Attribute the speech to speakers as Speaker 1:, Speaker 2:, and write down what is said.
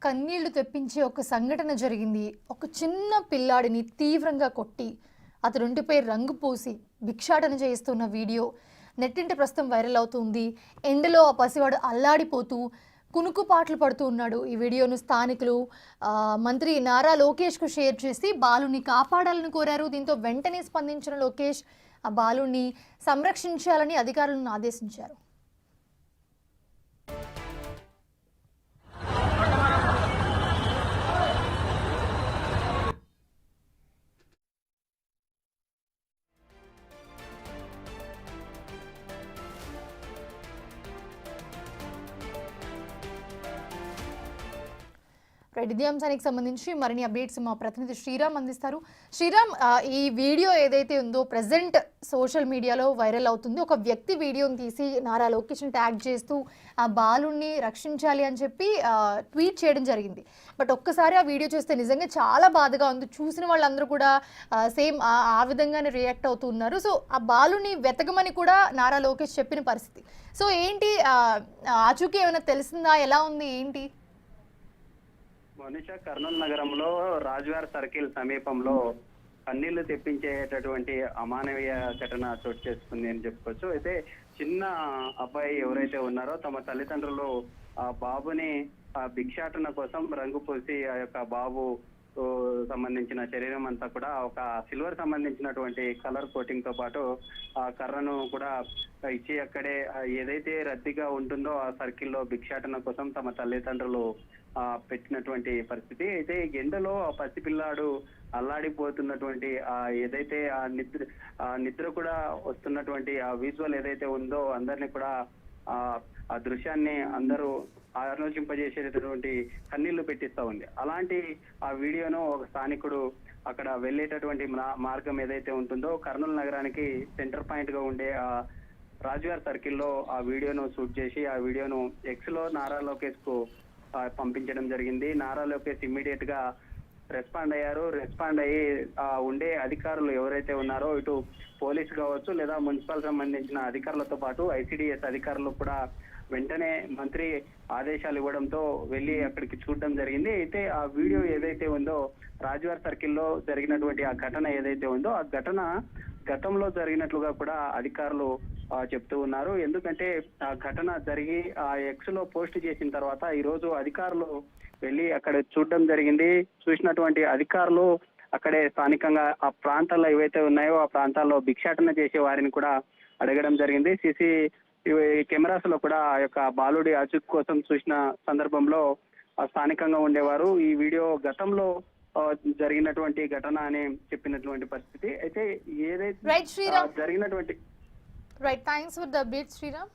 Speaker 1: కన్నీళ్లు తెప్పించే ఒక సంఘటన జరిగింది. ఒక చిన్న పిల్లాడిని తీవ్రంగా కొట్టి అతనుంటిపై రంగు పూసి భిక్షాటన చేస్తున్న వీడియో నెట్టింట ప్రస్తుతం వైరల్ అవుతుంది. ఎండలో ఆ పసివాడు అల్లాడిపోతూ కునుకుపాట్లు పడుతూ ఉన్నాడు. ఈ వీడియోను స్థానికులు మంత్రి నారా లోకేష్కు షేర్ చేసి బాలుని కాపాడాలని కోరారు. దీంతో వెంటనే స్పందించిన లోకేష్ ఆ బాలుని సంరక్షించాలని అధికారులను ఆదేశించారు. ఇదే అంశానికి సంబంధించి మరిన్ని అప్డేట్స్ మా ప్రతినిధి శ్రీరామ్ అందిస్తారు. శ్రీరామ్, ఈ వీడియో ఏదైతే ఉందో ప్రెజెంట్ సోషల్ మీడియాలో వైరల్ అవుతుంది. ఒక వ్యక్తి వీడియోని తీసి నారా లోకేష్ని ట్యాగ్ చేస్తూ ఆ బాలుని రక్షించాలి అని చెప్పి ట్వీట్ చేయడం జరిగింది. బట్ ఒక్కసారి ఆ వీడియో చూస్తే నిజంగా చాలా బాధగా ఉంది. చూసిన వాళ్ళందరూ కూడా సేమ్ ఆ విధంగానే రియాక్ట్ అవుతున్నారు. సో ఆ బాలుని వెతకమని కూడా నారా లోకేష్ చెప్పిన పరిస్థితి. సో ఏంటి ఆచూకీ ఏమైనా తెలిసిందా? ఎలా ఉంది ఏంటి?
Speaker 2: మనిష కర్నూలు నగరంలో రాజ్వార్ సర్కిల్ సమీపంలో కన్నీళ్లు తెప్పించేటటువంటి అమానవీయ ఘటన చోటు చేసుకుంది అని చెప్పుకోవచ్చు. అయితే చిన్న అబ్బాయి ఎవరైతే ఉన్నారో తమ తల్లిదండ్రులు ఆ బాబుని భిక్షాటన కోసం రంగు పూసి ఆ యొక్క బాబు సంబంధించిన శరీరం అంతా కూడా ఒక సిల్వర్ సంబంధించినటువంటి కలర్ కోటింగ్ తో పాటు ఆ కర్రను కూడా ఇచ్చి అక్కడే ఏదైతే రద్దీగా ఉంటుందో ఆ సర్కిల్లో భిక్షాటన కోసం తమ తల్లిదండ్రులు పెట్టినటువంటి పరిస్థితి. అయితే ఎండలో ఆ పసిపిల్లాడు అల్లాడిపోతున్నటువంటి ఏదైతే ఆ నిద్ర కూడా వస్తున్నటువంటి ఆ విజువల్ ఏదైతే ఉందో అందరినీ కూడా ఆ దృశ్యాన్ని అందరూ ఆలోచింపజేసేటటువంటి కన్నీళ్లు పెట్టిస్తా ఉంది. అలాంటి ఆ వీడియోను ఒక స్థానికుడు అక్కడ వెళ్ళేటటువంటి మార్గం ఏదైతే ఉంటుందో కర్నూలు నగరానికి సెంటర్ పాయింట్ గా ఉండే ఆ రాజ్వార్ సర్కిల్లో ఆ వీడియోను షూట్ చేసి ఆ వీడియోను ఎక్స్ లో నారా లోకేష్ కు పంపించడం జరిగింది. నారా లోకేష్ ఇమ్మీడియట్ గా రెస్పాండ్ అయ్యారు. రెస్పాండ్ అయ్యి ఉండే అధికారులు ఎవరైతే ఉన్నారో ఇటు పోలీసు కావచ్చు లేదా మున్సిపల్ సంబంధించిన అధికారులతో పాటు ఐసిడిఎస్ అధికారులు కూడా వెంటనే మంత్రి ఆదేశాలు ఇవ్వడంతో వెళ్ళి అక్కడికి చూడడం జరిగింది. అయితే ఆ వీడియో ఏదైతే ఉందో రాజ్వార్ సర్కిల్లో జరిగినటువంటి ఆ ఘటన ఏదైతే ఉందో ఆ ఘటన గతంలో జరిగినట్లుగా కూడా అధికారులు చెప్తూ ఉన్నారు. ఎందుకంటే ఆ ఘటన జరిగి ఆ ఎక్స్ లో పోస్ట్ చేసిన తర్వాత ఈ రోజు అధికారులు వెళ్ళి అక్కడ చూడడం జరిగింది. చూసినటువంటి అధికారులు అక్కడే స్థానికంగా ఆ ప్రాంతాల్లో ఏవైతే ఉన్నాయో ఆ ప్రాంతాల్లో భిక్షాటన చేసే వారిని కూడా అడగడం జరిగింది. సీసీ కెమెరాస్ లో కూడా ఆ యొక్క బాలుడి అచుక్ కోసం చూసిన సందర్భంలో స్థానికంగా ఉండేవారు ఈ వీడియో గతంలో జరిగినటువంటి ఘటన అని చెప్పినటువంటి పరిస్థితి. అయితే ఏదైతే జరిగినటువంటి
Speaker 1: right, thanks for the update Sriram.